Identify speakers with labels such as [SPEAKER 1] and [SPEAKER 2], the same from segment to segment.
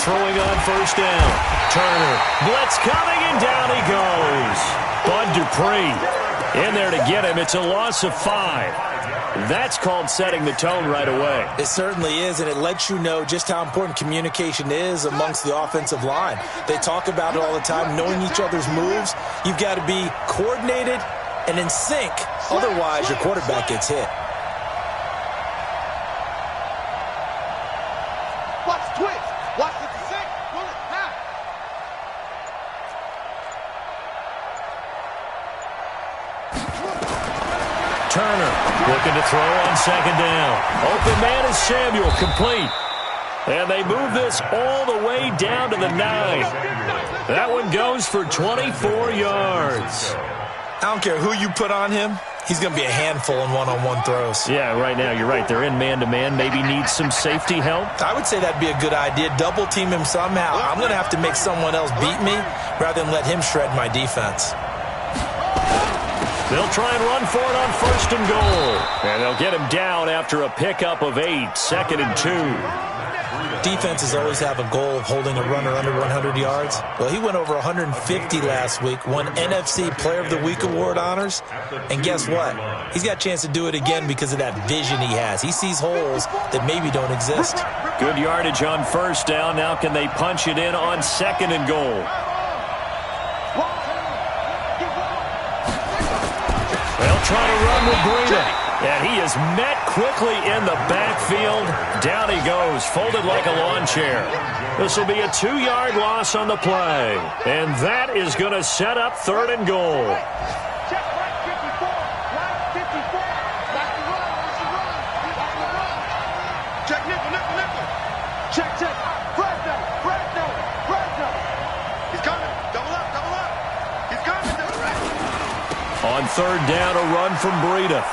[SPEAKER 1] throwing on first down. Turner, blitz coming, and down he goes. Bud Dupree in there to get him. It's a loss of 5. That's called setting the tone right away.
[SPEAKER 2] It certainly is, and it lets you know just how important communication is amongst the offensive line. They talk about it all the time, knowing each other's moves. You've got to be coordinated and in sync. Otherwise, your quarterback gets hit.
[SPEAKER 3] Watch the twitch. Watch the sink. Pull it. Now.
[SPEAKER 1] Turner looking to throw on second down. Open man is Samuel, complete. And they move this all the way down to the 9. That one goes for 24 yards.
[SPEAKER 2] I don't care who you put on him. He's going to be a handful in one-on-one throws.
[SPEAKER 1] Yeah, right now you're right. They're in man-to-man. Maybe needs some safety help.
[SPEAKER 2] I would say that'd be a good idea. Double team him somehow. I'm going to have to make someone else beat me rather than let him shred my defense.
[SPEAKER 1] They'll try and run for it on first and goal. And they'll get him down after a pickup of 8, second and 2.
[SPEAKER 2] Defenses always have a goal of holding a runner under 100 yards. Well, he went over 150 last week, won NFC Player of the Week award honors. And guess what? He's got a chance to do it again because of that vision he has. He sees holes that maybe don't exist.
[SPEAKER 1] Good yardage on first down. Now can they punch it in on second and goal? They'll try to run with Breida. And he is met quickly in the backfield. Down he goes, folded like a lawn chair. This will be a 2-yard loss on the play. And that is going to set up third and goal.
[SPEAKER 3] Check right 54. Right 54. That's the run. That's the run. That's the run. Check nickel, nickel, nickel. Check, check. Fresno, Fresno, Fresno. He's coming. Double up, double up. He's coming. Double right.
[SPEAKER 1] On third down, a run from Breida.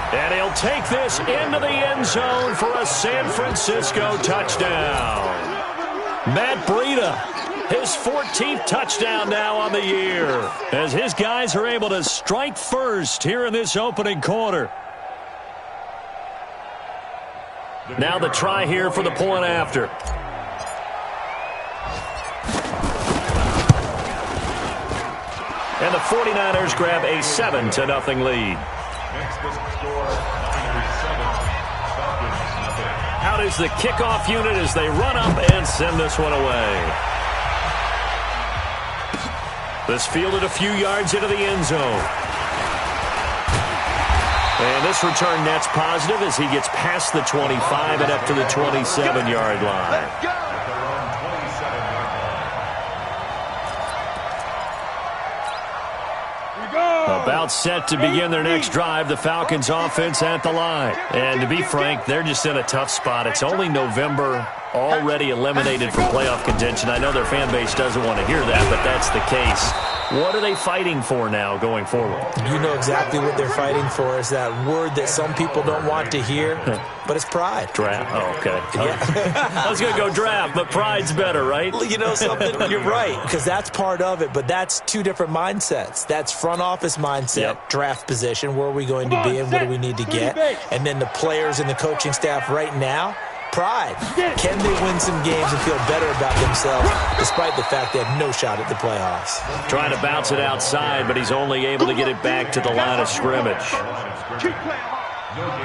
[SPEAKER 1] And he'll take this into the end zone for a San Francisco touchdown. Matt Breida, his 14th touchdown now on the year, as his guys are able to strike first here in this opening quarter. Now the try here for the point after. And the 49ers grab a 7-0 lead. Out is the kickoff unit as they run up and send this one away. This fielded a few yards into the end zone. And this return net's positive as he gets past the 25 and up to the 27-yard line. About set to begin their next drive, the Falcons offense at the line. And to be frank, they're just in a tough spot. It's only November, already eliminated from playoff contention. I know their fan base doesn't want to hear that, but that's the case. What are they fighting for now going forward?
[SPEAKER 2] You know exactly what they're fighting for. Is that word that some people don't want to hear, but it's pride.
[SPEAKER 1] Draft. Oh, okay.
[SPEAKER 2] Yeah.
[SPEAKER 1] I was going to go draft, but pride's better, right?
[SPEAKER 2] Well, you know something? You're right, because that's part of it, but that's two different mindsets. That's front office mindset, draft position, where are we going to be and what do we need to get? And then the players and the coaching staff right now, pride. Can they win some games and feel better about themselves despite the fact they have no shot at the playoffs?
[SPEAKER 1] Trying to bounce it outside, but he's only able to get it back to the line of scrimmage.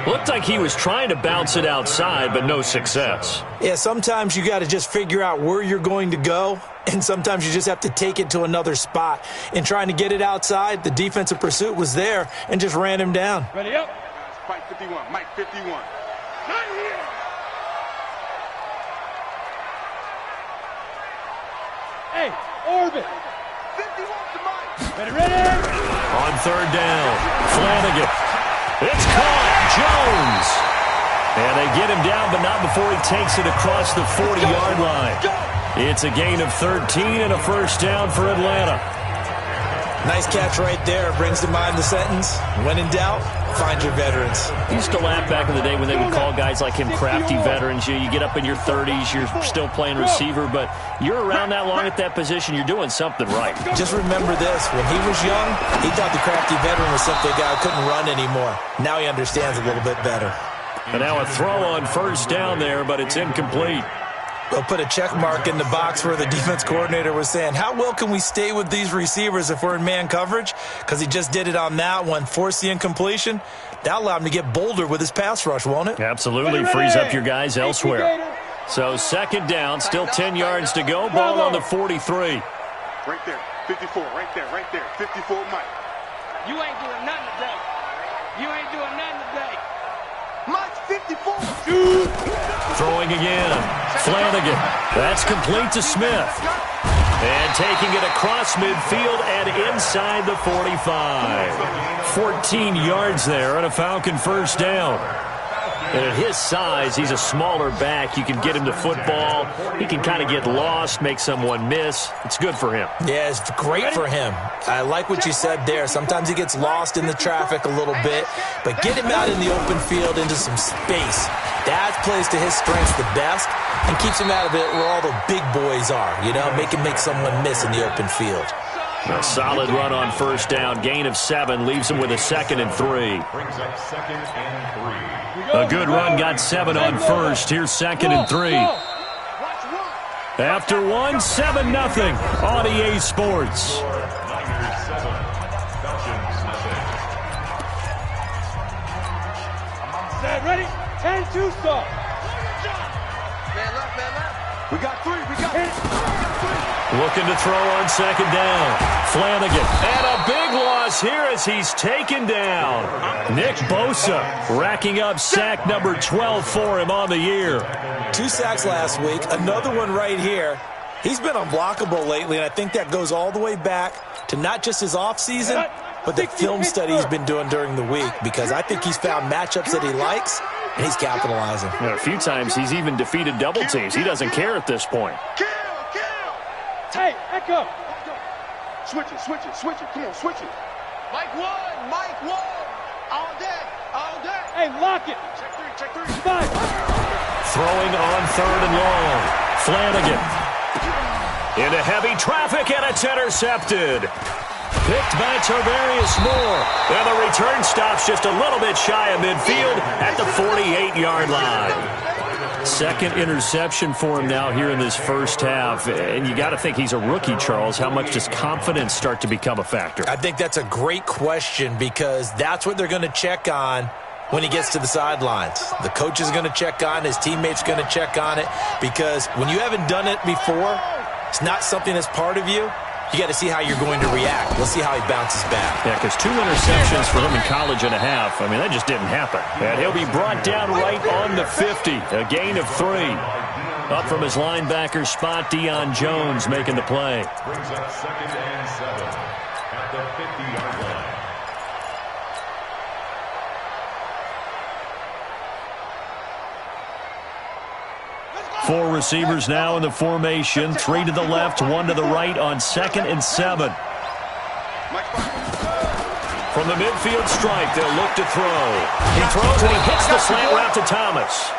[SPEAKER 1] Looked like he was trying to bounce it outside, but no success.
[SPEAKER 2] Yeah, sometimes you got to just figure out where you're going to go, and sometimes you just have to take it to another spot. In trying to get it outside, the defensive pursuit was there and just ran him down.
[SPEAKER 3] Ready up. Mike 51. Mike 51. Not here. Hey, orbit. 51 to Mike. Ready, ready.
[SPEAKER 1] On third down, Flanagan. It's caught. Jones. And they get him down, but not before he takes it across the 40-yard line. It's a gain of 13 and a first down for Atlanta.
[SPEAKER 2] Nice catch right there. Brings to mind the sentence, when in doubt, find your veterans.
[SPEAKER 1] I used to laugh back in the day when they would call guys like him crafty veterans. You get up in your 30s, you're still playing receiver, but you're around that long at that position, you're doing something right.
[SPEAKER 2] Just remember this. When he was young, he thought the crafty veteran was simply a guy who couldn't run anymore. Now he understands a little bit better.
[SPEAKER 1] And now a throw on first down there, but it's incomplete.
[SPEAKER 2] They'll put a check mark in the box where the defense coordinator was saying, how well can we stay with these receivers if we're in man coverage? Because he just did it on that one, forced the incompletion. That'll allow him to get bolder with his pass rush, won't it?
[SPEAKER 1] Absolutely. Frees up your guys elsewhere. So second down, still 10 yards to go. Ball on the 43.
[SPEAKER 3] Right there, 54, right there, 54, Mike.
[SPEAKER 4] You ain't doing nothing today. You ain't doing nothing today.
[SPEAKER 3] Mike's 54.
[SPEAKER 1] Throwing again. Flanagan. That's complete to Smith. And taking it across midfield and inside the 45. 14 yards there on a Falcon first down. And at his size, he's a smaller back. You can get him to football. He can kind of get lost, make someone miss. It's good for him.
[SPEAKER 2] Yeah, it's great for him. I like what you said there. Sometimes he gets lost in the traffic a little bit, but get him out in the open field into some space. That plays to his strengths the best and keeps him out of it where all the big boys are, you know, make someone miss in the open field.
[SPEAKER 1] A solid run on first down. Gain of 7 leaves him with a 2nd and 3.
[SPEAKER 5] Brings up 2nd and 3.
[SPEAKER 1] A good run got 7 on first. Here's 2nd and 3. After 1, 7-0 on EA Sports.
[SPEAKER 5] Niners 7, Falcons nothing.
[SPEAKER 4] Set, ready? 10-2 start.
[SPEAKER 3] Man up, man up. We got 3, we got 3.
[SPEAKER 1] Looking to throw on second down. Flanagan. And a big loss here as he's taken down. Nick Bosa racking up sack number 12 for him on the year.
[SPEAKER 2] 2 sacks last week, another one right here. He's been unblockable lately, and I think that goes all the way back to not just his offseason, but the film study he's been doing during the week, because I think he's found matchups that he likes, and he's capitalizing.
[SPEAKER 1] A few times he's even defeated double teams. He doesn't care at this point.
[SPEAKER 3] Kill.
[SPEAKER 4] Hey, echo.
[SPEAKER 3] Switch it. Come on, switch it.
[SPEAKER 4] Mike one.
[SPEAKER 3] All day.
[SPEAKER 4] Hey, lock it.
[SPEAKER 3] Check 3.
[SPEAKER 4] Five.
[SPEAKER 1] Throwing on 3rd and long. Flanagan. Into heavy traffic, and it's intercepted. Picked by Tarvarius Moore. And the return stops just a little bit shy of midfield at the 48-yard line. 2nd interception for him now here in this first half. And you got to think he's a rookie, Charles. How much does confidence start to become a factor?
[SPEAKER 2] I think that's a great question, because that's what they're going to check on when he gets to the sidelines. The coach is going to check on, his teammates going to check on it, because when you haven't done it before, it's not something that's part of you. You got to see how you're going to react. We'll see how he bounces back.
[SPEAKER 1] Yeah, because 2 interceptions for him in college and a half. I mean, that just didn't happen. And he'll be brought down right on the 50. A gain of 3. Up from his linebacker spot, Deion Jones making the play.
[SPEAKER 5] Brings up 2nd and 7 at the 50-yard line.
[SPEAKER 1] Four receivers now in the formation. 3 to the left, 1 to the right on 2nd and 7. From the midfield strike, they'll look to throw. He throws and he hits the slant route to Thomas.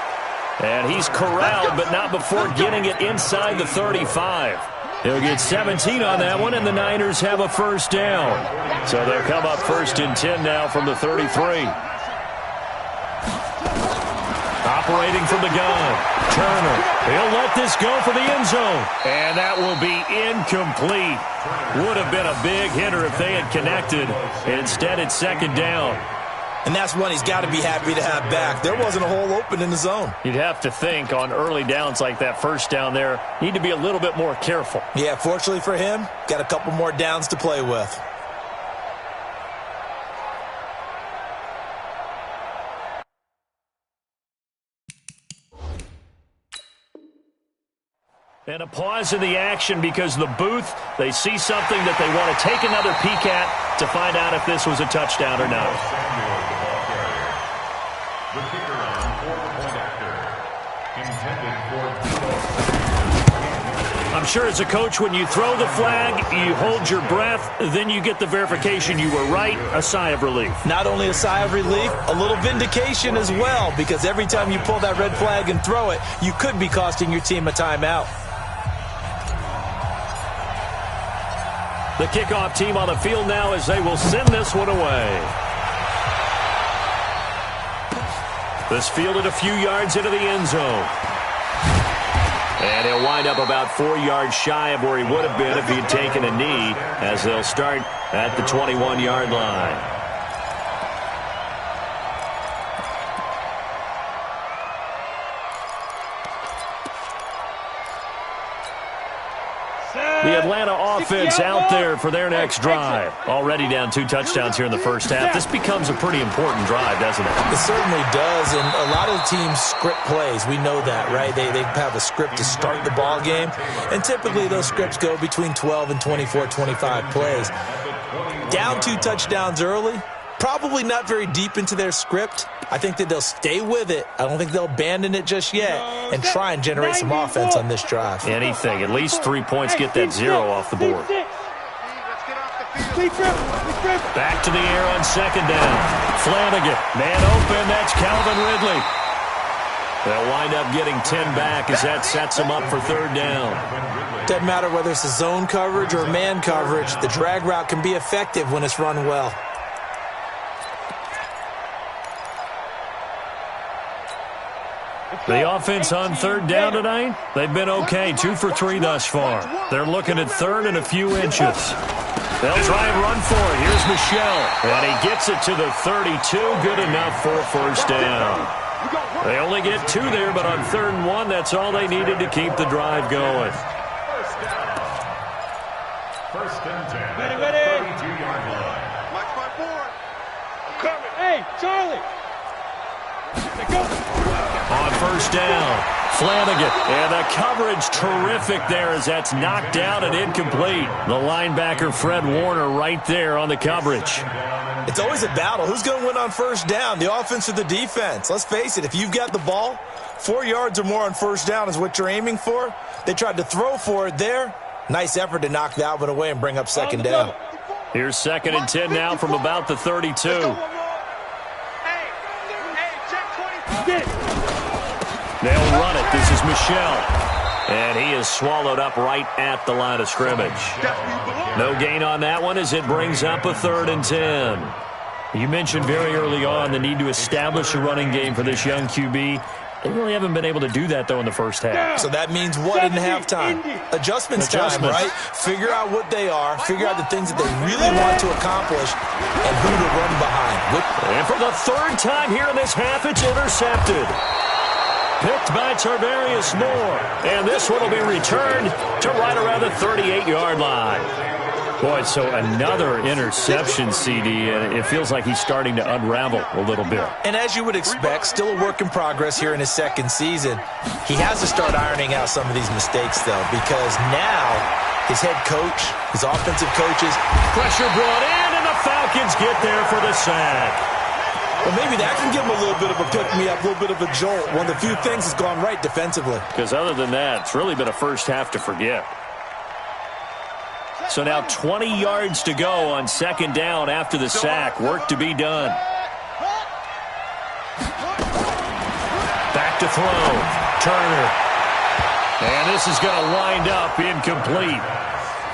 [SPEAKER 1] And he's corralled, but not before getting it inside the 35. He'll get 17 on that one, and the Niners have a first down. So they'll come up 1st and 10 now from the 33. Operating from the gun, Turner. He'll let this go for the end zone. And that will be incomplete. Would have been a big hitter if they had connected. Instead, it's 2nd down.
[SPEAKER 2] And that's one he's got to be happy to have back. There wasn't a hole open in the zone.
[SPEAKER 1] You'd have to think on early downs like that first down there, need to be a little bit more careful.
[SPEAKER 2] Yeah, fortunately for him, got a couple more downs to play with.
[SPEAKER 1] And a pause in the action because the booth, they see something that they want to take another peek at to find out if this was a touchdown or not.
[SPEAKER 5] The kicker on 4-point after. Intended for
[SPEAKER 1] I'm sure as a coach, when you throw the flag, you hold your breath, then you get the verification you were right, a sigh of relief.
[SPEAKER 2] Not only a sigh of relief, a little vindication as well, because every time you pull that red flag and throw it, you could be costing your team a timeout.
[SPEAKER 1] The kickoff team on the field now as they will send this one away. This fielded a few yards into the end zone. And he'll wind up about 4 yards shy of where he would have been if he had taken a knee, as they'll start at the 21-yard line. The Atlanta offense out there for their next drive. Already down 2 touchdowns here in the first half. This becomes a pretty important drive, doesn't it?
[SPEAKER 2] It certainly does, and a lot of the teams script plays. We know that, right? They have a script to start the ball game, and typically those scripts go between 12 and 24, 25 plays. Down 2 touchdowns early, probably not very deep into their script. I think that they'll stay with it. I don't think they'll abandon it just yet and try and generate some offense on this drive.
[SPEAKER 1] Anything. At least 3 points, get that 0 off the board. Back to the air on second down. Flanagan, man open, that's Calvin Ridley. They'll wind up getting 10 back as that sets them up for third down.
[SPEAKER 2] Doesn't matter whether it's a zone coverage or man coverage, the drag route can be effective when it's run well.
[SPEAKER 1] The offense on third down tonight, they've been okay, 2 for 3 thus far. They're looking at third and a few inches. They'll try and run for it. Here's Michelle, and he gets it to the 32, good enough for a first down. They only get 2 there, but on 3rd and 1, that's all they needed to keep the drive going.
[SPEAKER 5] First and 10.
[SPEAKER 4] Ready.
[SPEAKER 5] 32-yard line.
[SPEAKER 3] Watch my board.
[SPEAKER 4] I'm coming. Hey, Charlie.
[SPEAKER 1] On first down, Flanagan, and the coverage terrific there as that's knocked down and incomplete. The linebacker, Fred Warner, right there on the coverage.
[SPEAKER 2] It's always a battle. Who's going to win on first down, the offense or the defense? Let's face it, if you've got the ball, 4 yards or more on first down is what you're aiming for. They tried to throw for it there. Nice effort to knock that one away and bring up second down.
[SPEAKER 1] Here's 2nd and 10 now from about the 32. They'll run it. This is Michelle. And he is swallowed up right at the line of scrimmage. No gain on that one as it brings up a 3rd and 10. You mentioned very early on the need to establish a running game for this young QB. They really haven't been able to do that, though, in the first half.
[SPEAKER 2] So that means what in halftime? Adjustments time, right? Figure out what they are, figure out the things that they really want to accomplish, and who to run behind.
[SPEAKER 1] And for the 3rd time here in this half, it's intercepted. Picked by Tarvarius Moore. And this one will be returned to right around the 38-yard line. Boy, so another interception, CD, and it feels like he's starting to unravel a little bit.
[SPEAKER 2] And as you would expect, still a work in progress here in his 2nd season. He has to start ironing out some of these mistakes, though, because now his head coach, his offensive coaches,
[SPEAKER 1] pressure brought in, and the Falcons get there for the sack.
[SPEAKER 2] Well, maybe that can give him a little bit of a pick-me-up, a little bit of a jolt. One of the few things that's gone right defensively.
[SPEAKER 1] Because other than that, it's really been a first half to forget. So now 20 yards to go on 2nd down after the sack. Work to be done. Back to throw. Turner. And this is going to wind up incomplete.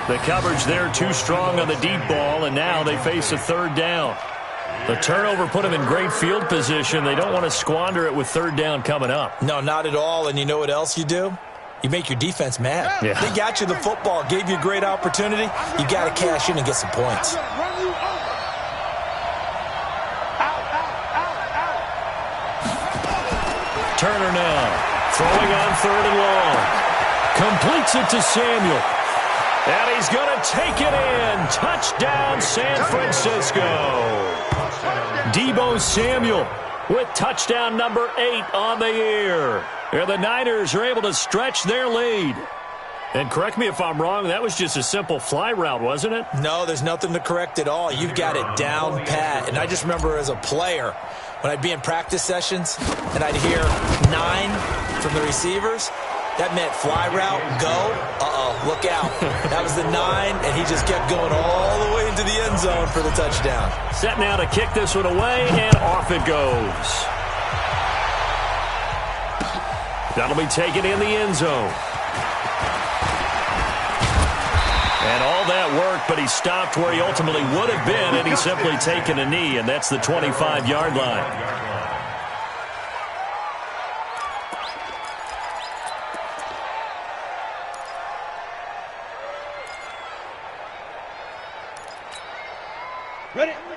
[SPEAKER 1] The coverage there too strong on the deep ball, and now they face a 3rd down. The turnover put them in great field position. They don't want to squander it with 3rd down coming up.
[SPEAKER 2] No, not at all. And you know what else you do? You make your defense mad.
[SPEAKER 1] Yeah.
[SPEAKER 2] They got you the football, gave you a great opportunity. You got to cash in and get some points.
[SPEAKER 1] Turner now, throwing on 3rd and long. Completes it to Samuel. And he's going to take it in. Touchdown, San Francisco. Deebo Samuel with touchdown number 8 on the year. And the Niners are able to stretch their lead. And correct me if I'm wrong, that was just a simple fly route, wasn't it?
[SPEAKER 2] No, there's nothing to correct at all. You've got it down pat. And I just remember as a player, when I'd be in practice sessions and I'd hear 9 from the receivers, that meant fly route, go, look out. That was the 9, and he just kept going all the way into the end zone for the touchdown.
[SPEAKER 1] Set now to kick this one away, and off it goes. That'll be taken in the end zone. And all that work, but he stopped where he ultimately would have been, and he's simply taken a knee, and that's the 25-yard line.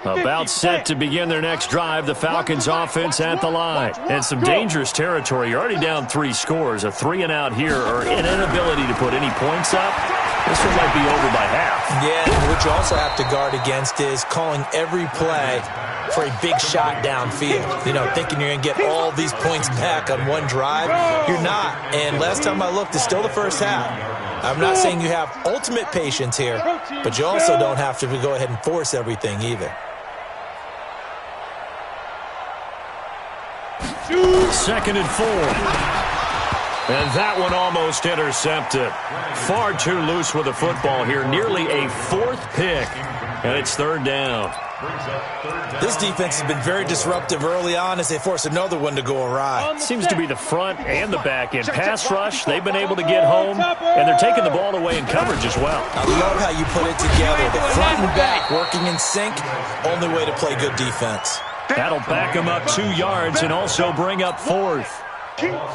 [SPEAKER 1] About set to begin their next drive, the Falcons offense at the line. And some dangerous territory. You're already down 3 scores. A 3-and-out here or an inability to put any points up. This one might be over by half.
[SPEAKER 2] Yeah, what you also have to guard against is calling every play for a big shot downfield. You know, thinking you're going to get all these points back on one drive. You're not. And last time I looked, it's still the first half. I'm not saying you have ultimate patience here, but you also don't have to go ahead and force everything either.
[SPEAKER 1] 2nd and 4. And that one almost intercepted. Far too loose with the football here. Nearly a 4th pick. And it's 3rd down.
[SPEAKER 2] This defense has been very disruptive early on as they force another one to go awry.
[SPEAKER 1] Seems to be the front and the back end. Pass rush, they've been able to get home, and they're taking the ball away in coverage as well.
[SPEAKER 2] I love how you put it together. The front and back working in sync. Only way to play good defense.
[SPEAKER 1] That'll back them up 2 yards and also bring up 4th.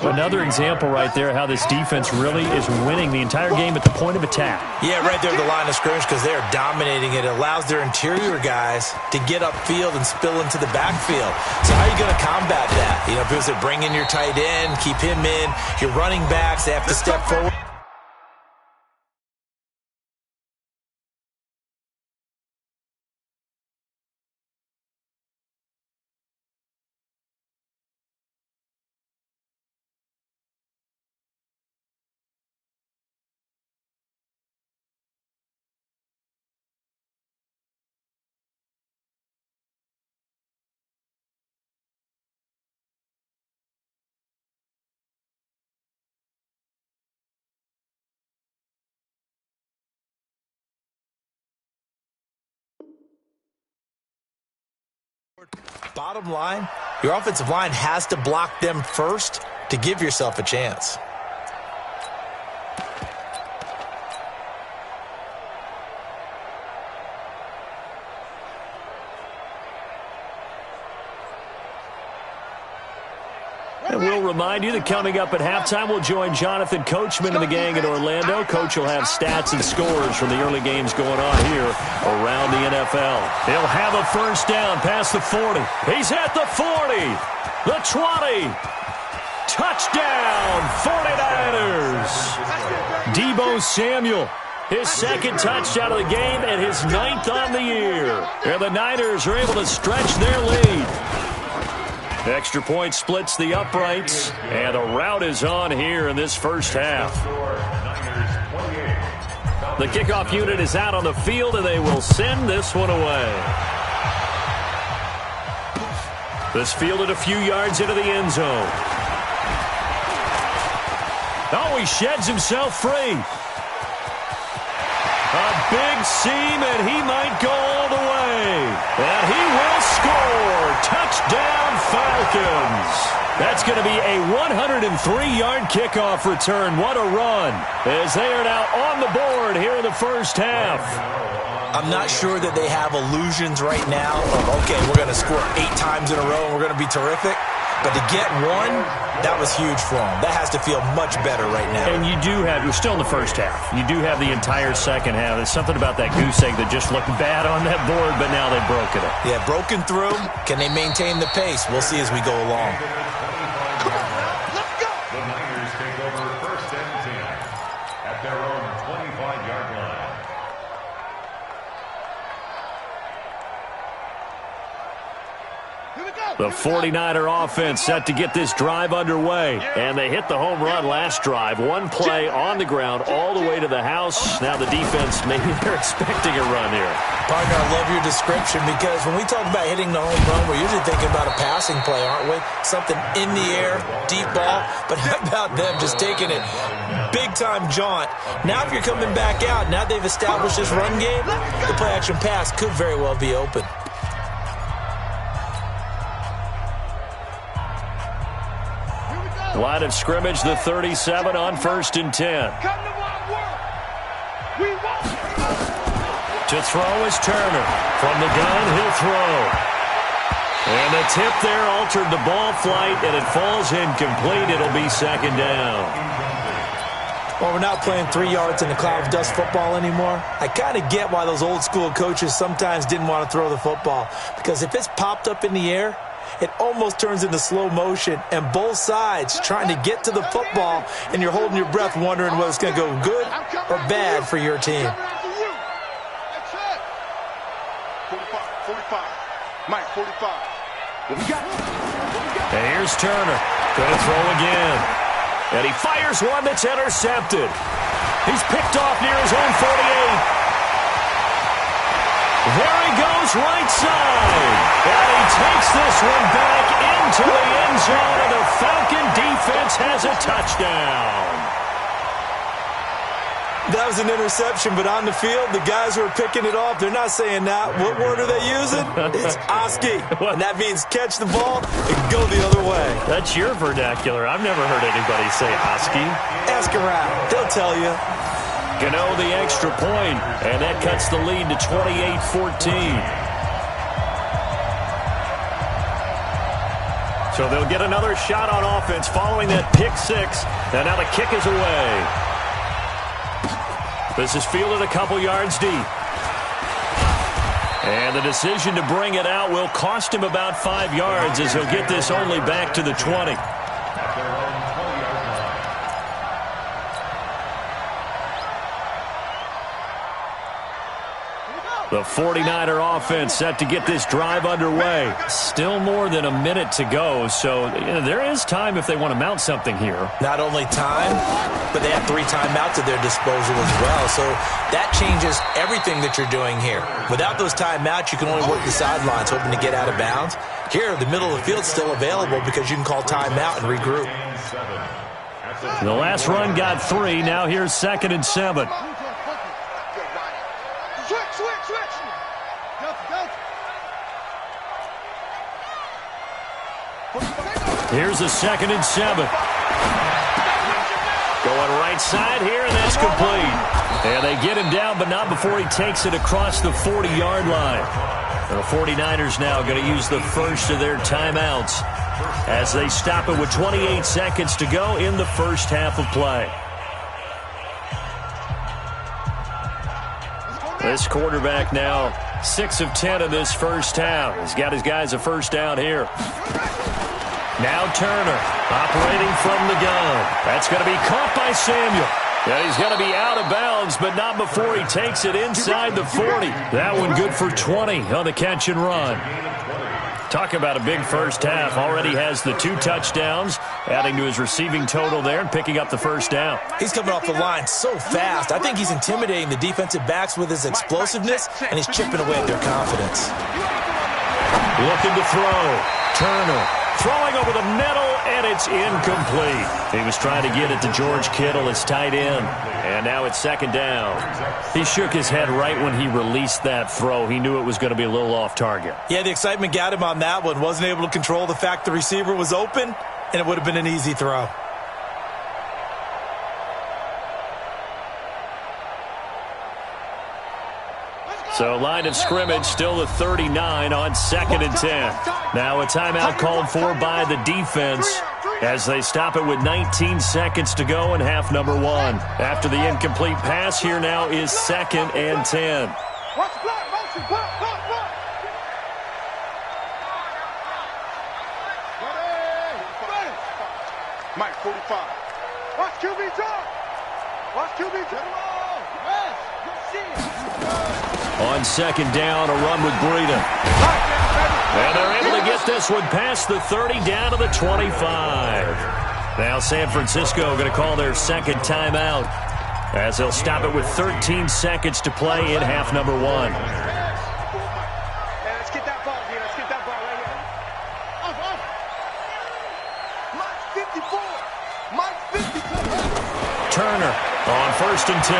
[SPEAKER 1] Another example right there how this defense really is winning the entire game at the point of attack.
[SPEAKER 2] Yeah, right there at the line of scrimmage because they are dominating it. It allows their interior guys to get upfield and spill into the backfield. So how are you going to combat that? You know, because they're bringing your tight end, keep him in. Your running backs, they have to step forward. Bottom line, your offensive line has to block them first to give yourself a chance.
[SPEAKER 1] And we'll remind you that coming up at halftime, we'll join Jonathan Coachman and the gang in Orlando. Coach will have stats and scores from the early games going on here around the NFL. He'll have a 1st down past the 40. He's at the 40, the 20. Touchdown, 49ers. Deebo Samuel, his 2nd touchdown of the game and his 9th on the year. And the Niners are able to stretch their lead. Extra point splits the uprights, and a rout is on here in this first half. The kickoff unit is out on the field, and they will send this one away. This fielded a few yards into the end zone. Oh, he sheds himself free. A big seam, and he might go all the way. And he will score. Touchdown, Falcons. That's going to be a 103-yard kickoff return. What a run, as they are now on the board here in the first half.
[SPEAKER 2] I'm not sure that they have illusions right now of, okay, we're going to score 8 times in a row and we're going to be terrific. But to get one, that was huge for them. That has to feel much better right now.
[SPEAKER 1] And you do have, you're still in the first half. You do have the entire second half. There's something about that goose egg that just looked bad on that board, but now they've broken it.
[SPEAKER 2] Yeah, broken through. Can they maintain the pace? We'll see as we go along.
[SPEAKER 3] Come on, let's go.
[SPEAKER 5] The Niners take over 1st and 10 at their own 25-yard line.
[SPEAKER 1] The 49er offense set to get this drive underway. And they hit the home run last drive. One play on the ground all the way to the house. Now the defense, maybe they're expecting a run here.
[SPEAKER 2] Partner, I love your description because when we talk about hitting the home run, we're usually thinking about a passing play, aren't we? Something in the air, deep ball. But how about them just taking it big-time jaunt? Now if you're coming back out, now they've established this run game, the play-action pass could very well be open.
[SPEAKER 1] Line of scrimmage, the 37 on 1st and 10. To throw is Turner. From the gun, he'll throw. And the tip there altered the ball flight, and it falls incomplete. It'll be 2nd down.
[SPEAKER 2] Well, we're not playing 3 yards in a cloud of dust football anymore. I kind of get why those old school coaches sometimes didn't want to throw the football, because if it's popped up in the air, it almost turns into slow motion, and both sides trying to get to the football, and you're holding your breath wondering whether it's going to go good or bad for your team.
[SPEAKER 3] That's it. 45. Mike, 45. What we got?
[SPEAKER 1] And here's Turner. Going to throw again. And he fires one that's intercepted. He's picked off near his own 48. There he goes, right side. And he takes this one back into the end zone, and the Falcon defense has a touchdown.
[SPEAKER 2] That was an interception, but on the field, the guys who are picking it off, they're not saying that. What word are they using? It's Oski, and that means catch the ball and go the other way.
[SPEAKER 1] That's your vernacular. I've never heard anybody say Oski.
[SPEAKER 2] Ask around. They'll tell you.
[SPEAKER 1] Gano the extra point, and that cuts the lead to 28-14. So they'll get another shot on offense following that pick six, and now the kick is away. This is fielded a couple yards deep. And the decision to bring it out will cost him about 5 yards, as he'll get this only back to the 20. The 49er offense set to get this drive underway. Still more than a minute to go, so there is time if they want to mount something here.
[SPEAKER 2] Not only time, but they have 3 timeouts at their disposal as well, so that changes everything that you're doing here. Without those timeouts, you can only work the sidelines, hoping to get out of bounds. Here, the middle of the field's still available because you can call timeout and regroup.
[SPEAKER 1] The last run got 3. Now here's 2nd and 7. Here's a 2nd and 7. Going right side here, and that's complete. And they get him down, but not before he takes it across the 40-yard line. The 49ers now going to use the first of their timeouts as they stop it with 28 seconds to go in the first half of play. This quarterback now 6 of 10 in this first half. He's got his guys a first down here. Now Turner operating from the gun. That's going to be caught by Samuel. Yeah, he's going to be out of bounds, but not before he takes it inside the 40. That one good for 20 on the catch and run. Talk about a big first half. Already has the 2 touchdowns, adding to his receiving total there and picking up the first down.
[SPEAKER 2] He's coming off the line so fast. I think he's intimidating the defensive backs with his explosiveness, and he's chipping away at their confidence.
[SPEAKER 1] Looking to throw. Turner throwing over the middle, and it's incomplete. He was trying to get it to George Kittle, his tight end. And now it's 2nd down. He shook his head right when he released that throw. He knew it was going to be a little off target.
[SPEAKER 2] Yeah, the excitement got him on that one. Wasn't able to control the fact the receiver was open, and it would have been an easy throw.
[SPEAKER 1] So line of scrimmage still the 39 on 2nd and 10. Now a timeout called for by the defense as they stop it with 19 seconds to go in half number 1. After the incomplete pass, here now is 2nd and 10.
[SPEAKER 3] Mike, 45. Watch QB drop. Watch QB drop.
[SPEAKER 1] On 2nd down, a run with Breida. And they're able to get this one past the 30 down to the 25. Now San Francisco going to call their 2nd timeout as they'll stop it with 13 seconds to play in half number 1.
[SPEAKER 3] Let's get that ball here. Let's get that ball right here. Mike 54. Mike 54.
[SPEAKER 1] Turner on 1st and 10.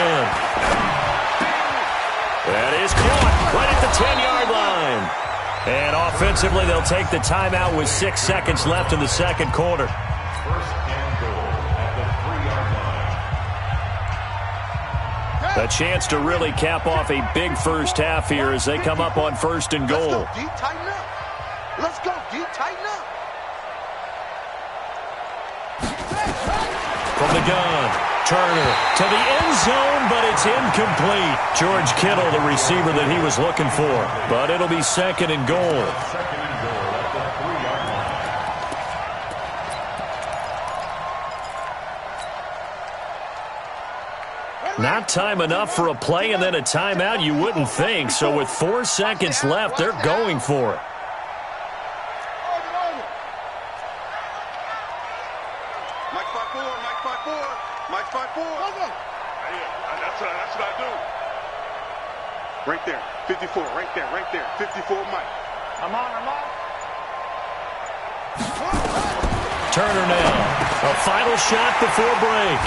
[SPEAKER 1] That is caught right at the 10-yard line. And offensively, they'll take the timeout with 6 seconds left in the second quarter.
[SPEAKER 5] 1st and goal at the 3-yard line.
[SPEAKER 1] A chance to really cap off a big first half here as they come up on 1st and goal.
[SPEAKER 3] Let's go, D. Tighten up. Let's go, D. Tighten up.
[SPEAKER 1] From the gun, Turner to the end zone, but it's incomplete. George Kittle, the receiver that he was looking for. But it'll be second and goal.
[SPEAKER 5] Second and goal at the 3-yard line.
[SPEAKER 1] Not time enough for a play and then a timeout, you wouldn't think. So with 4 seconds left, they're going for it.
[SPEAKER 3] Right there, 54, right there, 54, Mike. I'm on.
[SPEAKER 1] Turner now, a final shot before break.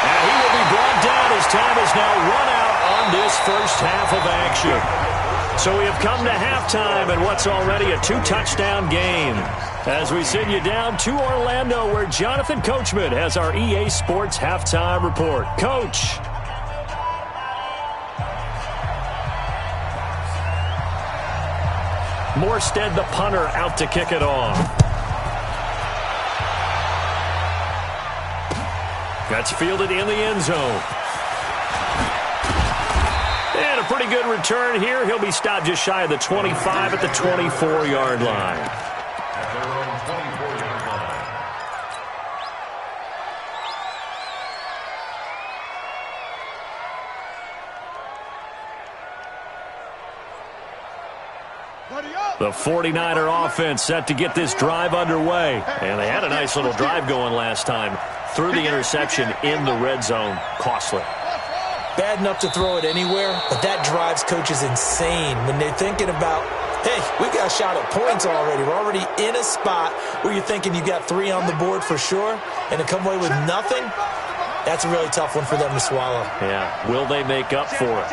[SPEAKER 1] And he will be brought down as time is now run out on this first half of action. So we have come to halftime in what's already a 2-touchdown game. As we send you down to Orlando, where Jonathan Coachman has our EA Sports halftime report. Coach. Morstead, the punter, out to kick it off. That's fielded in the end zone. And a pretty good return here. He'll be stopped just shy of the 25 at the 24-yard line.
[SPEAKER 5] At their own 24-yard line.
[SPEAKER 1] The 49er offense set to get this drive underway. And they had a nice little drive going last time. Threw the interception in the red zone. Costly.
[SPEAKER 2] Bad enough to throw it anywhere, but that drives coaches insane when they're thinking about, hey, we got a shot at points already. We're already in a spot where you're thinking you got 3 on the board for sure, and to come away with nothing, that's a really tough one for them to swallow.
[SPEAKER 1] Yeah, will they make up for it?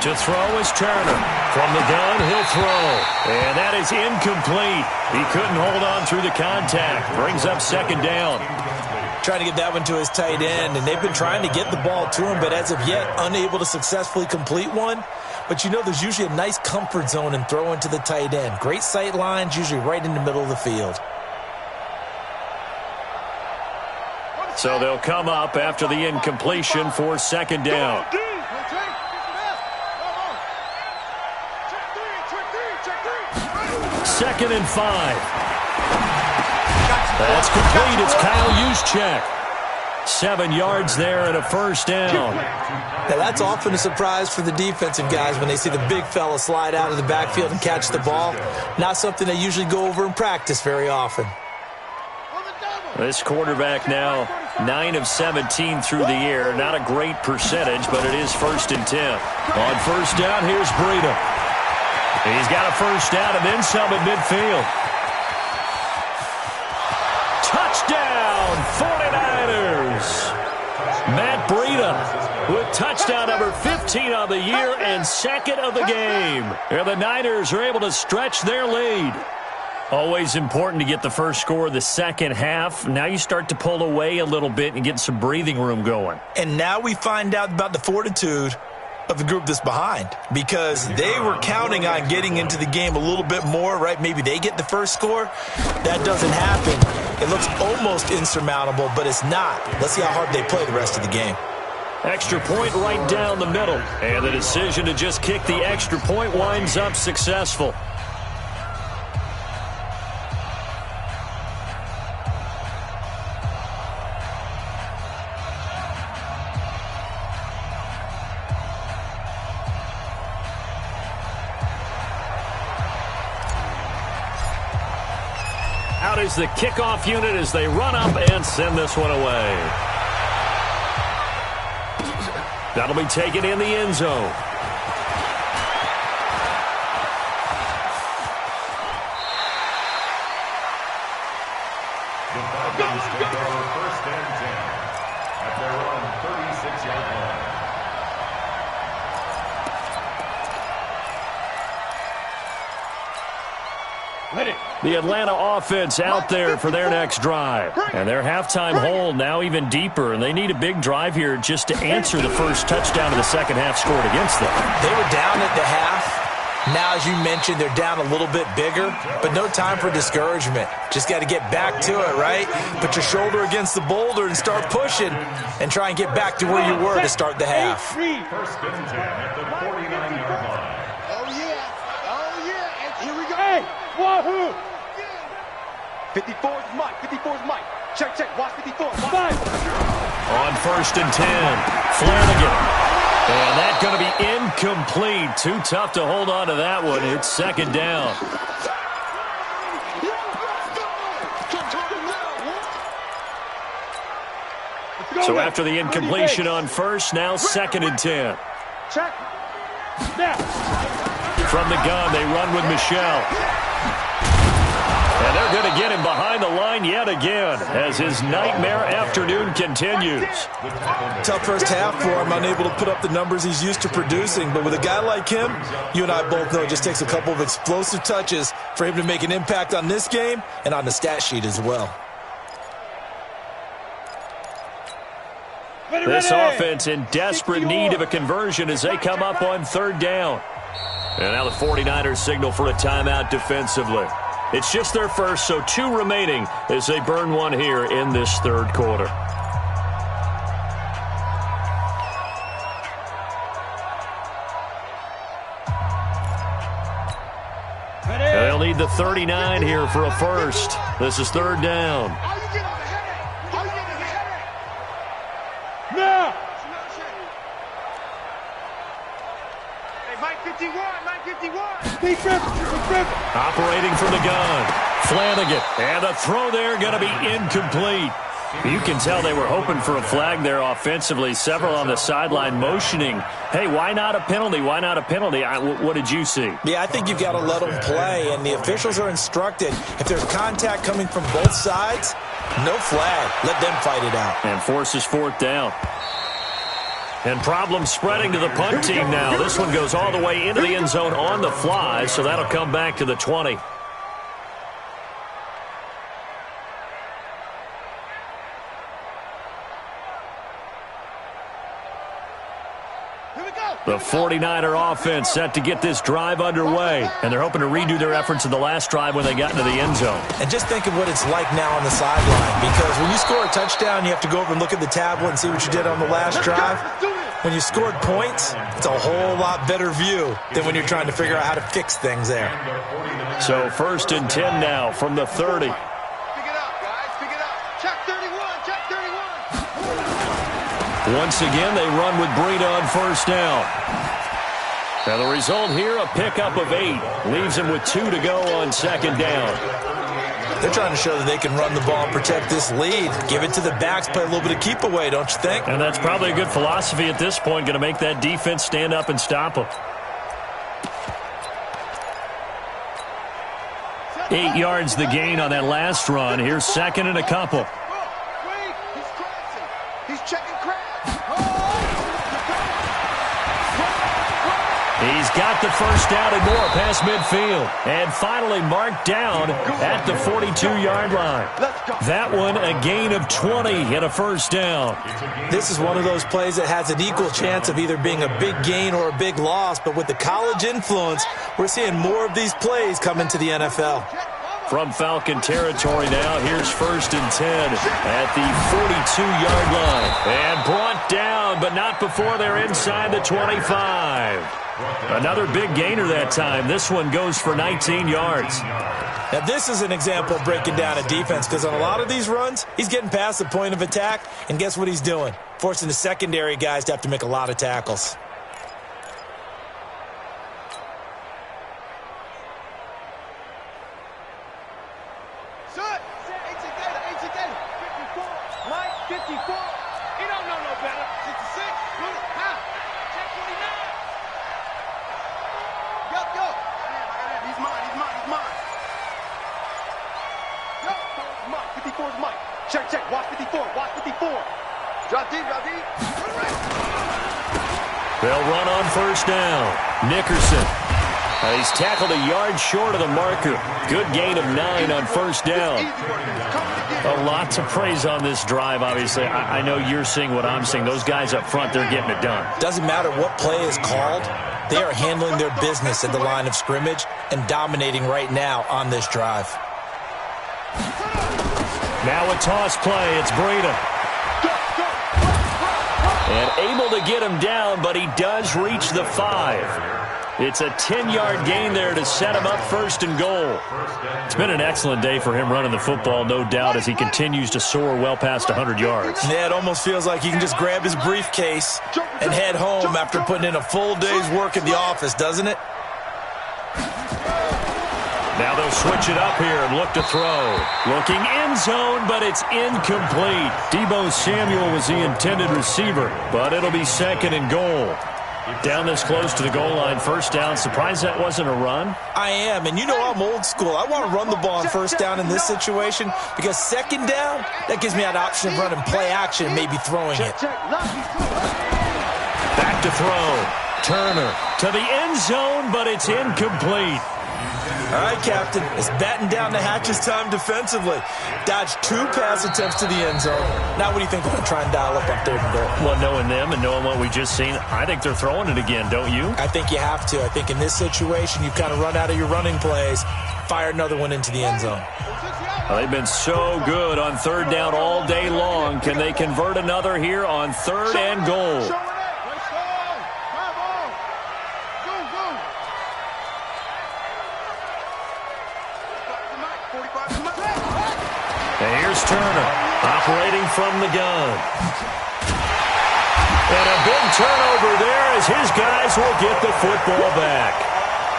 [SPEAKER 1] To throw is Turner. From the gun, he'll throw. And that is incomplete. He couldn't hold on through the contact. Brings up second down.
[SPEAKER 2] Trying to get that one to his tight end, and they've been trying to get the ball to him, but as of yet, unable to successfully complete one. But you know there's usually a nice comfort zone in throwing to the tight end. Great sight lines, usually right in the middle of the field.
[SPEAKER 1] So they'll come up after the incompletion for second down. Second and 5. That's complete. It's Kyle Juszczyk. 7 yards there and a first down.
[SPEAKER 2] Now that's often a surprise for the defensive guys when they see the big fella slide out of the backfield and catch the ball. Not something they usually go over in practice very often.
[SPEAKER 1] This quarterback now 9 of 17 through the air. Not a great percentage, but it is 1st and 10. On first down, here's Breida. He's got a first down and then some at midfield. Touchdown, 49ers. Matt Breida with touchdown number 15 on the year and second of the game. And the Niners are able to stretch their lead. Always important to get the first score of the second half. Now you start to pull away a little bit and get some breathing room going.
[SPEAKER 2] And now we find out about the fortitude of the group that's behind, because they were counting on getting into the game a little bit more, right? Maybe they get the first score. That doesn't happen. It looks almost insurmountable, but it's not. Let's see how hard they play the rest of the game.
[SPEAKER 1] Extra point right down the middle. And the decision to just kick the extra point winds up successful. Out is the kickoff unit as they run up and send this one away. That'll be taken in the end zone.
[SPEAKER 5] The Falcons take over 1st and 10 at their own 36-yard line.
[SPEAKER 1] The Atlanta offense out there for their next drive. And their halftime hole now even deeper, and they need a big drive here just to answer the first touchdown of the second half scored against them.
[SPEAKER 2] They were down at the half. Now, as you mentioned, they're down a little bit bigger, but no time for discouragement. Just got to get back to it, right? Put your shoulder against the boulder and start pushing and try and get back to where you were to start the half.
[SPEAKER 5] First and 10 at the 49-yard line.
[SPEAKER 3] Oh, yeah. Oh, yeah. And here we go. Hey, wahoo. 54's Mike. 54's Mike. Check, check. Watch 54. Watch.
[SPEAKER 1] On first and 10, Flanagan. And that's going to be incomplete. Too tough to hold on to that one. It's second down. So after the incompletion on first, now second and 10.
[SPEAKER 3] Check. Now.
[SPEAKER 1] From the gun, they run with Michelle. And they're going to get him behind the line yet again as his nightmare afternoon continues.
[SPEAKER 2] Tough first half for him, unable to put up the numbers he's used to producing. But with a guy like him, you and I both know it just takes a couple of explosive touches for him to make an impact on this game and on the stat sheet as well.
[SPEAKER 1] This offense in desperate need of a conversion as they come up on third down. And now the 49ers signal for a timeout defensively. It's just their first, so 2 remaining as they burn one here in this third quarter. They'll need the 39 here for a first. This is third down.
[SPEAKER 3] How you getting the headache? How you getting the headache? Now. Hey, Mike 51. Mike 51. Defense.
[SPEAKER 1] Operating from the gun. Flanagan. And the throw there going to be incomplete. You can tell they were hoping for a flag there offensively. Several on the sideline motioning. Hey, why not a penalty? Why not a penalty? What did you see?
[SPEAKER 2] Yeah, I think you've got to let them play, and the officials are instructed. If there's contact coming from both sides, no flag. Let them fight it out.
[SPEAKER 1] And forces fourth down. And problems spreading to the punt team now. This one goes all the way into the end zone on the fly, so that'll come back to the 20. The 49er offense set to get this drive underway, and they're hoping to redo their efforts in the last drive when they got into the end zone.
[SPEAKER 2] And just think of what it's like now on the sideline, because when you score a touchdown, you have to go over and look at the tablet and see what you did on the last drive. When you scored points, it's a whole lot better view than when you're trying to figure out how to fix things there.
[SPEAKER 1] So first and 10 now from the 30.
[SPEAKER 3] Pick it up, guys. Pick it up. Check 31. Check 31.
[SPEAKER 1] Once again, they run with Breida on first down. Now the result here, a pickup of 8. Leaves them with 2 to go on second down.
[SPEAKER 2] They're trying to show that they can run the ball and protect this lead. Give it to the backs, play a little bit of keep away, don't you think?
[SPEAKER 1] And that's probably a good philosophy at this point, going to make that defense stand up and stop them. 8 yards the gain on that last run. Here's second and a couple.
[SPEAKER 3] Wait, he's crossing. He's checking crabs.
[SPEAKER 1] He's got the first down and more past midfield. And finally marked down at the 42-yard line. That one a gain of 20 and a first down.
[SPEAKER 2] This is one of those plays that has an equal chance of either being a big gain or a big loss. But with the college influence, we're seeing more of these plays come into the NFL.
[SPEAKER 1] From Falcon territory now, here's first and 10 at the 42-yard line. And brought down, but not before they're inside the 25. Another big gainer that time. This one goes for 19 yards.
[SPEAKER 2] Now, this is an example of breaking down a defense, because on a lot of these runs, he's getting past the point of attack, and guess what he's doing? Forcing the secondary guys to have to make a lot of tackles.
[SPEAKER 3] Check, check. Watch 54. Watch 54. Drop deep, drop deep.
[SPEAKER 1] They'll run on first down. Nickerson. He's tackled a yard short of the marker. Good gain of 9 on first down. A lot to praise on this drive, obviously. I know you're seeing what I'm seeing. Those guys up front, they're getting it done.
[SPEAKER 2] Doesn't matter what play is called. They are handling their business at the line of scrimmage and dominating right now on this drive.
[SPEAKER 1] Now a toss play. It's Breida. And able to get him down, but he does reach the 5. It's a 10-yard gain there to set him up first and goal. It's been an excellent day for him running the football, no doubt, as he continues to soar well past 100 yards.
[SPEAKER 2] Yeah, it almost feels like he can just grab his briefcase and head home after putting in a full day's work in the office, doesn't it?
[SPEAKER 1] Now they'll switch it up here and look to throw. Looking end zone, but it's incomplete. Deebo Samuel was the intended receiver, but it'll be second and goal. Down this close to the goal line, first down. Surprised that wasn't a run?
[SPEAKER 2] I am, and you know I'm old school. I want to run the ball on first down in this situation because second down, that gives me that option of running play action and maybe throwing it.
[SPEAKER 1] Back to throw. Turner to the end zone, but it's incomplete.
[SPEAKER 2] All right, Captain, it's batten down the hatches time defensively. Dodged 2 pass attempts to the end zone. Now what do you think they're going to try and dial up on third and goal?
[SPEAKER 1] Well, knowing them and knowing what we just seen, I think they're throwing it again, don't you?
[SPEAKER 2] I think you have to. I think in this situation, you've kind of run out of your running plays. Fire another one into the end zone.
[SPEAKER 1] Well, they've been so good on third down all day long. Can they convert another here on third and goal? And here's Turner, operating from the gun. And a big turnover there as his guys will get the football back.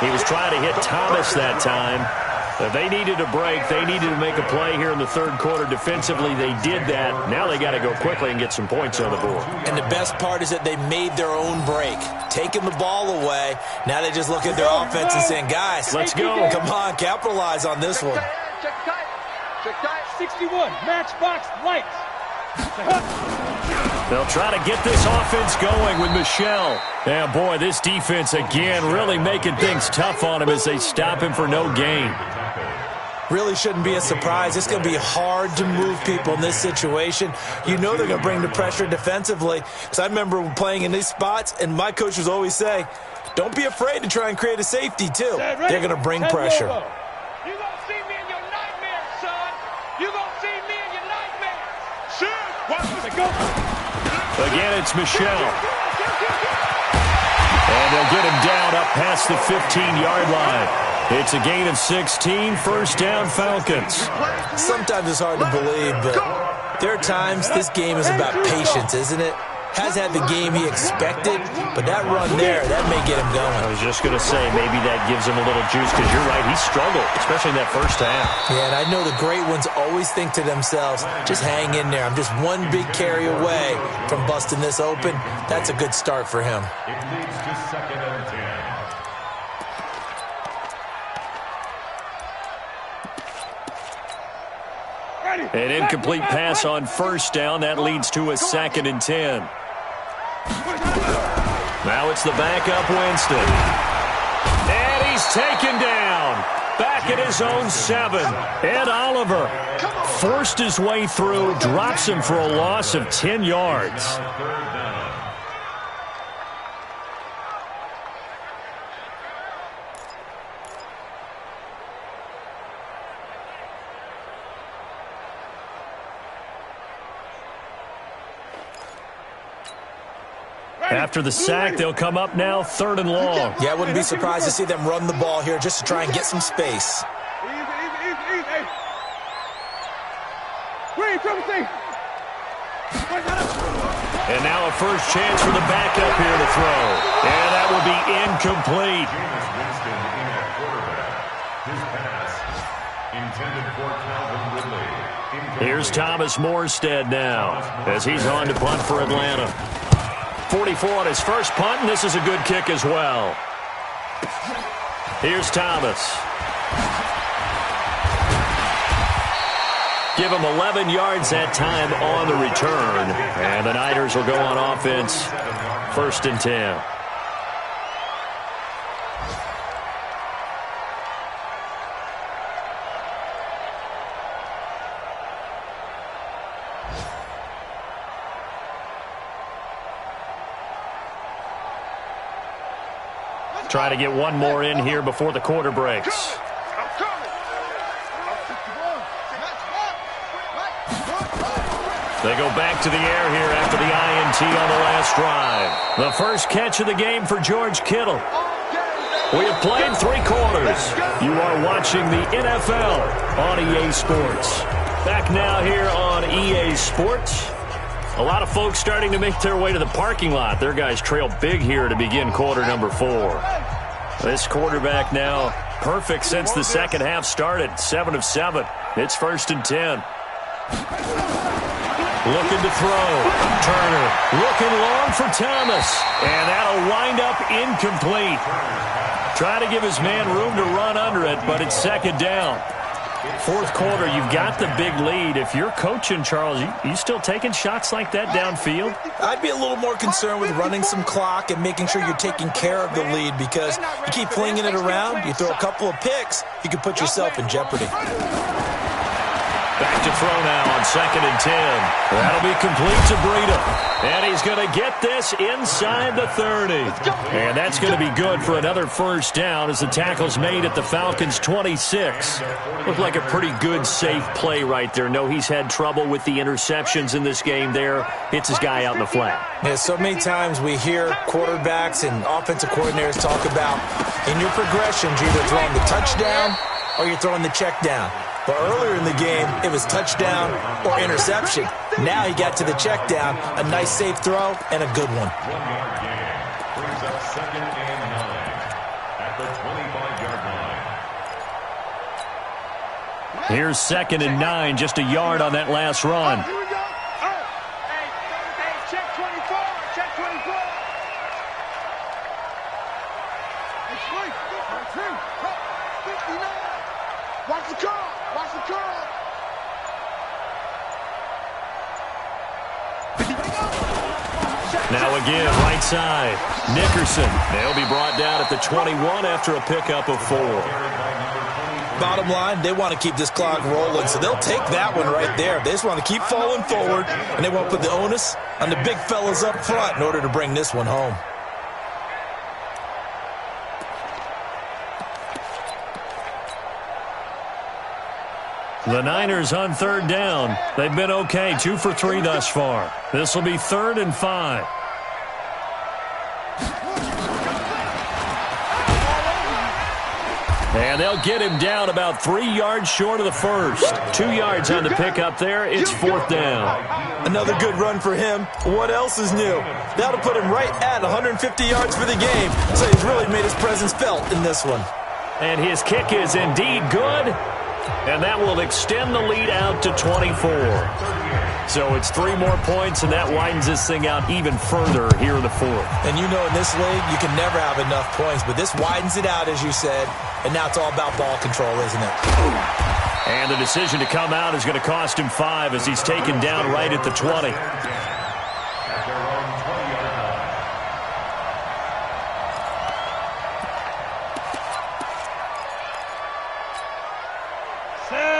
[SPEAKER 1] He was trying to hit Thomas that time. If they needed a break, they needed to make a play here in the third quarter. Defensively, they did that. Now they got to go quickly and get some points on the board.
[SPEAKER 2] And the best part is that they made their own break, taking the ball away. Now they just look at their offense and saying, guys,
[SPEAKER 1] let's go.
[SPEAKER 2] Come on, capitalize on this one.
[SPEAKER 4] Check tight. 61, matchbox lights.
[SPEAKER 1] They'll try to get this offense going with Michel. Yeah, boy, this defense again really making things tough on him as they stop him for no gain.
[SPEAKER 2] Really shouldn't be a surprise. It's going to be hard to move people in this situation. You know they're going to bring the pressure defensively. Because I remember playing in these spots, and my coaches always say, don't be afraid to try and create a safety, too. They're going to bring pressure.
[SPEAKER 4] You're going to see me in your nightmares, son. You're going to see me in your nightmares. Shoot. Watch this. Go.
[SPEAKER 1] Again, it's Michel. And they'll get him down up past the 15-yard line. It's a gain of 16, first down Falcons.
[SPEAKER 2] Sometimes it's hard to believe, but there are times this game is about patience, isn't it? Has had the game he expected, but that run there, that may get him going.
[SPEAKER 1] I was just going to say, maybe that gives him a little juice, because you're right, he struggled, especially in that first half.
[SPEAKER 2] Yeah, and I know the great ones always think to themselves, just hang in there. I'm just one big carry away from busting this open. That's a good start for him.
[SPEAKER 5] It leads to second and 10.
[SPEAKER 1] An incomplete pass on first down. That leads to a second and 10. Now it's the backup Winston. And he's taken down. Back at his own 7. Ed Oliver forced his way through, drops him for a loss of 10 yards. After the sack, they'll come up now, third and long.
[SPEAKER 2] Yeah, I wouldn't be surprised to see them run the ball here just to try and get some space.
[SPEAKER 1] And now a first chance for the backup here to throw. And that will be incomplete.
[SPEAKER 5] Winston in at quarterback. His pass intended for Calvin Ridley.
[SPEAKER 1] Here's Thomas Morstead now as he's on to punt for Atlanta. 44 on his first punt, and this is a good kick as well. Here's Thomas. Give him 11 yards that time on the return. And the Niners will go on offense, first and 10. Try to get one more in here before the quarter breaks. They go back to the air here after the INT on the last drive. The first catch of the game for George Kittle. We have played 3 quarters. You are watching the NFL on EA Sports. Back now here on EA Sports. A lot of folks starting to make their way to the parking lot. Their guys trail big here to begin quarter number 4. This quarterback now perfect since the second half started. 7 of 7. It's 1st and 10. Looking to throw. Turner looking long for Thomas. And that'll wind up incomplete. Try to give his man room to run under it, but it's 2nd down. 4th quarter, you've got the big lead. If you're coaching, Charles, you still taking shots like that downfield?
[SPEAKER 2] I'd be a little more concerned with running some clock and making sure you're taking care of the lead, because you keep flinging it around, you throw a couple of picks, you can put yourself in jeopardy.
[SPEAKER 1] Back to throw now on 2nd and 10. That'll be complete to Breida. And he's going to get this inside the 30. And that's going to be good for another 1st down as the tackle's made at the Falcons' 26. Looked like a pretty good, safe play right there. No, he's had trouble with the interceptions in this game there. Hits his guy out in the flat.
[SPEAKER 2] Yeah, so many times we hear quarterbacks and offensive coordinators talk about in your progressions, you're either throwing the touchdown or you're throwing the check down. But earlier in the game, it was touchdown or interception. Now he got to the check down, a nice safe throw, and a good one.
[SPEAKER 5] 1-yard gain brings up 2nd and 9 at the 25-yard line.
[SPEAKER 1] Here's 2nd and 9, just a yard on that last run.
[SPEAKER 4] Here we go. Hey, check 24. Check 24.
[SPEAKER 3] It's 59. Watch the curl. Watch the curl.
[SPEAKER 1] Now again, right side. Nickerson. They'll be brought down at the 21 after a pickup of 4.
[SPEAKER 2] Bottom line, they want to keep this clock rolling, so they'll take that one right there. They just want to keep falling forward, and they want to put the onus on the big fellas up front in order to bring this one home.
[SPEAKER 1] The Niners on 3rd down. They've been okay, 2 for 3 thus far. This will be 3rd and 5. And they'll get him down about 3 yards short of the first. 2 yards on the pickup there. It's 4th down.
[SPEAKER 2] Another good run for him. What else is new? That'll put him right at 150 yards for the game. So he's really made his presence felt in this one.
[SPEAKER 1] And his kick is indeed good. And that will extend the lead out to 24. So it's 3 more points, and that widens this thing out even further here in the 4th.
[SPEAKER 2] And you know in this league, you can never have enough points, but this widens it out, as you said, and now it's all about ball control, isn't it?
[SPEAKER 1] And the decision to come out is going to cost him 5 as he's taken down right at the 20.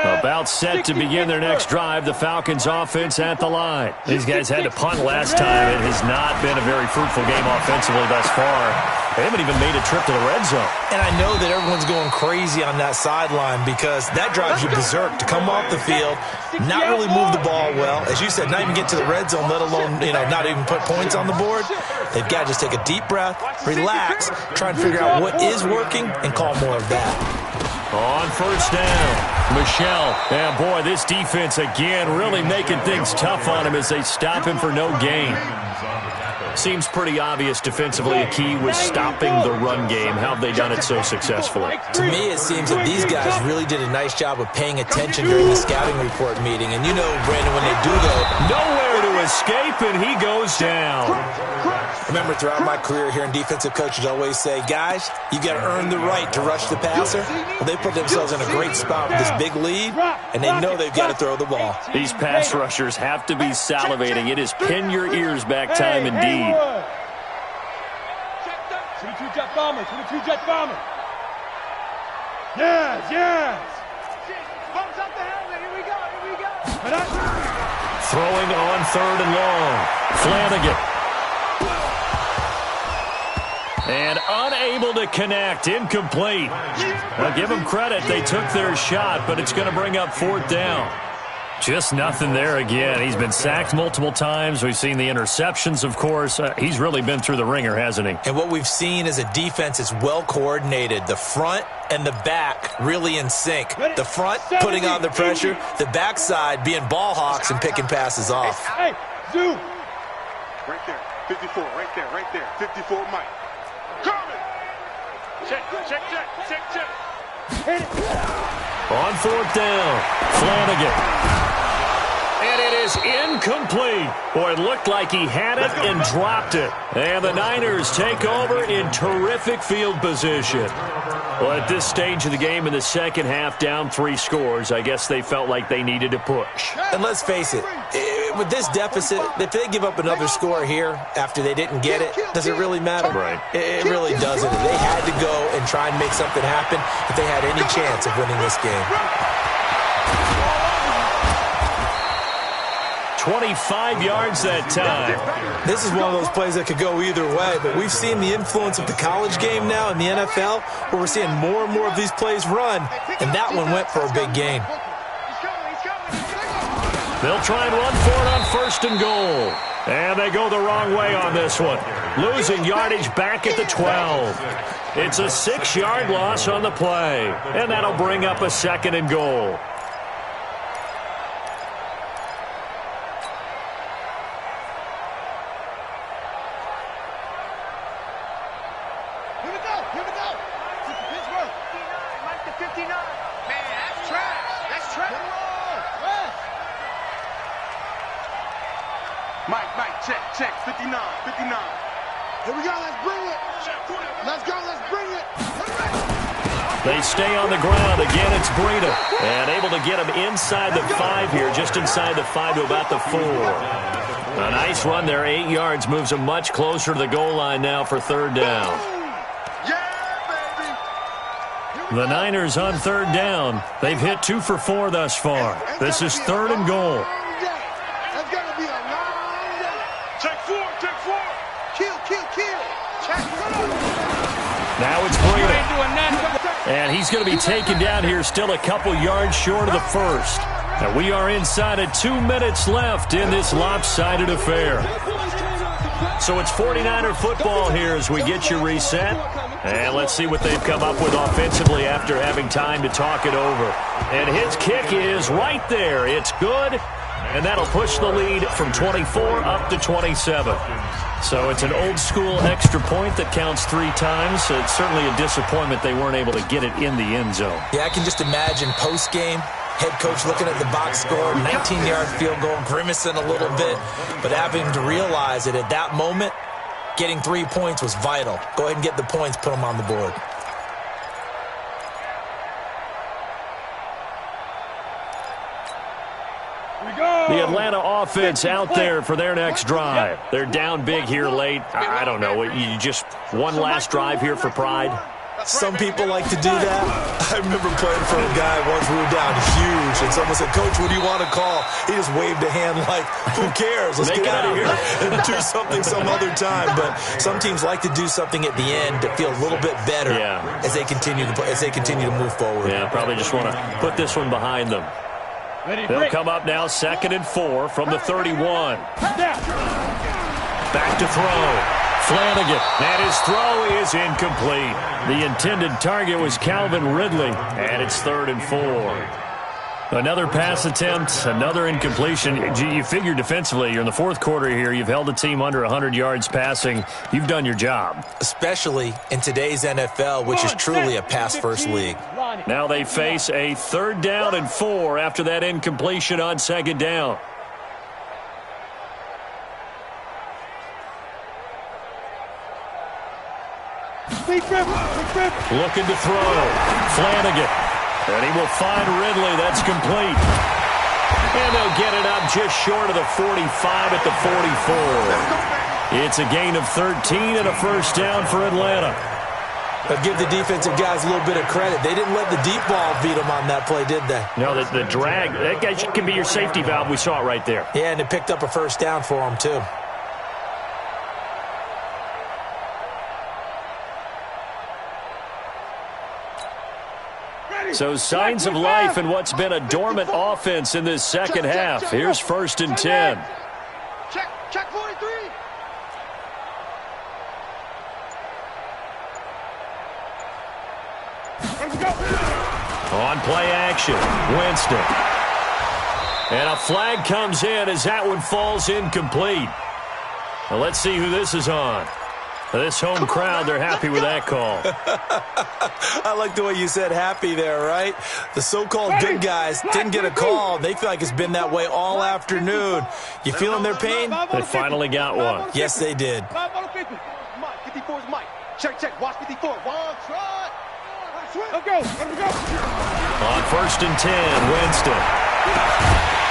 [SPEAKER 1] About set to begin their next drive. The Falcons offense at the line. These guys had to punt last time. It has not been a very fruitful game offensively thus far. They haven't even made a trip to the red zone.
[SPEAKER 2] And I know that everyone's going crazy on that sideline because that drives you berserk to come off the field, not really move the ball well. As you said, not even get to the red zone, let alone, not even put points on the board. They've got to just take a deep breath, relax, try and figure out what is working, and call more of that.
[SPEAKER 1] On 1st down, Michelle. And boy, this defense again really making things tough on him as they stop him for no gain. Seems pretty obvious defensively a key was stopping the run game. How have they done it so successfully?
[SPEAKER 2] To me, it seems that these guys really did a nice job of paying attention during the scouting report meeting. And you know, Brandon, when they do though,
[SPEAKER 1] nowhere to escape, and he goes down.
[SPEAKER 2] Remember, throughout my career here in defensive coaches always say, guys, you got to earn the right to rush the passer. Well, they put themselves in a great spot with this big lead, and they know they've got to throw the ball.
[SPEAKER 1] These pass rushers have to be salivating. It is pin your ears back time indeed.
[SPEAKER 4] 22 jet bomber, 22 jet bomber. Yes. Bumps up the helmet, here we go.
[SPEAKER 1] Throwing on 3rd and long. Flanagan. And unable to connect. Incomplete. I'll give them credit. They took their shot, but it's going to bring up fourth down. Just nothing there again. He's been sacked multiple times. We've seen the interceptions, of course. He's really been through the ringer, hasn't he?
[SPEAKER 2] And what we've seen is a defense is well coordinated. The front and the back really in sync. The front putting on the pressure. The backside being ball hawks and picking passes off.
[SPEAKER 3] Hey, zoom. Right there. 54, right there. 54, Mike. Coming.
[SPEAKER 4] Check.
[SPEAKER 3] Hit it.
[SPEAKER 1] On fourth down, Flanagan. And it is incomplete. Boy, it looked like he had it and dropped it. And the Niners take over in terrific field position. Well, at this stage of the game in the second half, down 3 scores, I guess they felt like they needed to push.
[SPEAKER 2] And let's face it, with this deficit, if they give up another score here after they didn't get it, does it really matter?
[SPEAKER 1] Right.
[SPEAKER 2] It really doesn't. They had to go and try and make something happen if they had any chance of winning this game.
[SPEAKER 1] 25 yards that time.
[SPEAKER 2] This is one of those plays that could go either way, but we've seen the influence of the college game now in the NFL, where we're seeing more and more of these plays run, and that one went for a big gain.
[SPEAKER 1] They'll try and run for it on first and goal. And they go the wrong way on this one. Losing yardage back at the 12. It's a 6-yard loss on the play, and that'll bring up a second and goal.
[SPEAKER 3] Here we go. Pittsburgh.
[SPEAKER 4] 59, Mike to 59. Man, that's trash. That's trash.
[SPEAKER 3] Mike, check. 59. Here we go. Let's bring it. Let's bring it.
[SPEAKER 1] They stay on the ground. Again, it's Breida. And able to get him inside the 5 here, just inside the 5 to about the 4. A nice run there, 8 yards, moves him much closer to the goal line now for third down. The Niners on third down. They've hit 2 for 4 thus far. This is third and goal.
[SPEAKER 3] That's going to be a long day.
[SPEAKER 4] Check 4.
[SPEAKER 3] Kill. Check.
[SPEAKER 1] Now it's Breida. And he's going to be taken down here still a couple yards short of the first. And we are inside of 2 minutes left in this lopsided affair. So it's 49er football here as we get you reset. And let's see what they've come up with offensively after having time to talk it over. And his kick is right there. It's good. And that'll push the lead from 24 up to 27. So it's an old-school extra point that counts 3 times. So it's certainly a disappointment they weren't able to get it in the end zone.
[SPEAKER 2] Yeah, I can just imagine post-game, head coach looking at the box score, 19-yard field goal, grimacing a little bit, but having to realize that at that moment, getting 3 points was vital. Go ahead and get the points, put them on the board.
[SPEAKER 1] The Atlanta offense out there for their next drive. They're down big here late. I don't know. You just one last drive here for pride?
[SPEAKER 2] Some people like to do that. I remember playing for a guy once we were down huge, and someone said, "Coach, what do you want to call?" He just waved a hand like, "Who cares? Let's get out of here and do something some other time." But some teams like to do something at the end to feel a little bit better as they continue to move forward.
[SPEAKER 1] Yeah, probably just want to put this one behind them. They'll come up now, 2nd and 4 from the 31. Back to throw. Flanagan, and his throw is incomplete. The intended target was Calvin Ridley, and it's 3rd and 4. Another pass attempt, another incompletion. You figure defensively, you're in the 4th quarter here. You've held a team under 100 yards passing. You've done your job.
[SPEAKER 2] Especially in today's NFL, which is truly a pass-first league.
[SPEAKER 1] Now they face a 3rd down and 4 after that incompletion on 2nd down. Looking to throw. Flanagan. And he will find Ridley. That's complete. And they'll get it up just short of the 45 at the 44. It's a gain of 13 and a first down for Atlanta.
[SPEAKER 2] But give the defensive guys a little bit of credit. They didn't let the deep ball beat them on that play, did they?
[SPEAKER 1] No, the drag, that guy can be your safety valve. We saw it right there.
[SPEAKER 2] Yeah, and it picked up a first down for them, too.
[SPEAKER 1] So signs of life in what's been a dormant offense in this second half. Here's 1st and 10.
[SPEAKER 3] Check 43.
[SPEAKER 1] On play action, Winston. And a flag comes in as that one falls incomplete. Well, let's see who this is on. This home crowd, they're happy with that call.
[SPEAKER 2] I like the way you said happy there, right? The so-called good guys didn't get a call. They feel like it's been that way all afternoon. You feeling their pain?
[SPEAKER 1] They finally got one.
[SPEAKER 2] Yes, they did.
[SPEAKER 3] Mike, 54 is Mike. Check. Watch 54. One shot. Let's go.
[SPEAKER 1] On 1st and 10, Winston.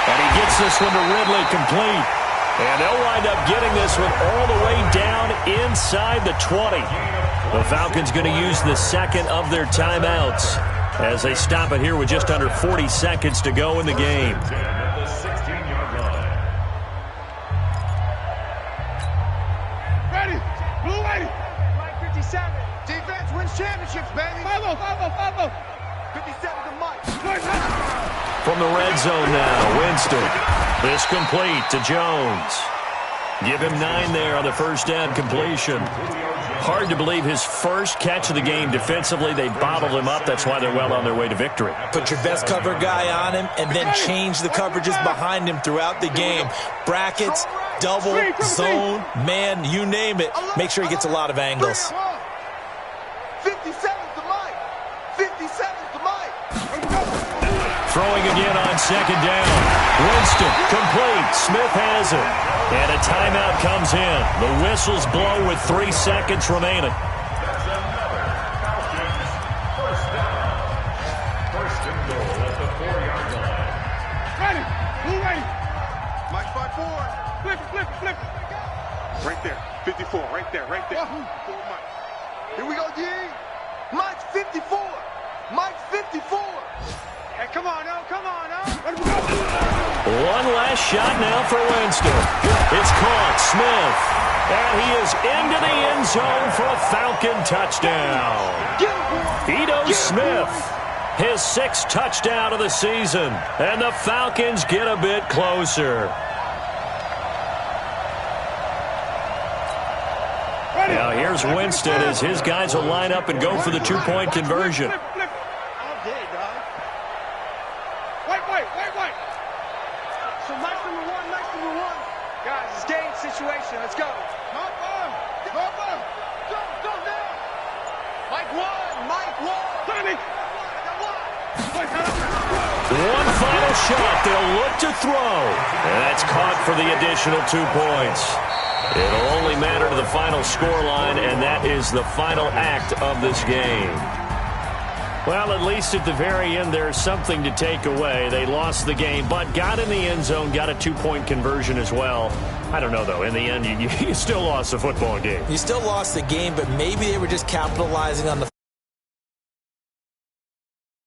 [SPEAKER 1] And he gets this one to Ridley complete. And they'll wind up getting this one all the way down inside the 20. The Falcons going to use the second of their timeouts as they stop it here with just under 40 seconds to go in the game.
[SPEAKER 3] Ready. Blue 80. Mike 57. Defense wins championships, baby. 5-0. 57 to Mike.
[SPEAKER 1] From the red zone now, Winston. This complete to Jones. Give him 9 there on the first down completion. Hard to believe his first catch of the game defensively. They bottled him up. That's why they're well on their way to victory.
[SPEAKER 2] Put your best cover guy on him and then change the coverages behind him throughout the game. Brackets, double, zone, man, you name it. Make sure he gets a lot of angles.
[SPEAKER 3] 57 to Mike. 57 to Mike.
[SPEAKER 1] Throwing again on second down. Winston, complete. Smith has it. And a timeout comes in. The whistles blow with 3 seconds remaining.
[SPEAKER 5] First and goal at the 4-yard line.
[SPEAKER 3] Ready. Blue 80. Mike 5-4. Flip it. Right there. 54. Right there. Here we go, D. Mike's 54. Mike's 54. Hey, come on, now.
[SPEAKER 1] One last shot now for Winston. It's caught. Smith. And he is into the end zone for a Falcon touchdown. Ito Smith, his 6th touchdown of the season. And the Falcons get a bit closer. Now here's Winston as his guys will line up and go for the 2-point conversion.
[SPEAKER 3] All day, dog. Wait. So Mike's number one. Guys, it's game situation. Let's go. Go down. Mike one. Tommy.
[SPEAKER 1] One final shot. They'll look to throw. And that's caught for the additional 2 points. It'll only matter to the final scoreline, and that is the final act of this game. Well, at least at the very end, there's something to take away. They lost the game, but got in the end zone, got a 2-point conversion as well. I don't know, though. In the end, you still lost the football game.
[SPEAKER 2] You still lost the game, but maybe they were just capitalizing on the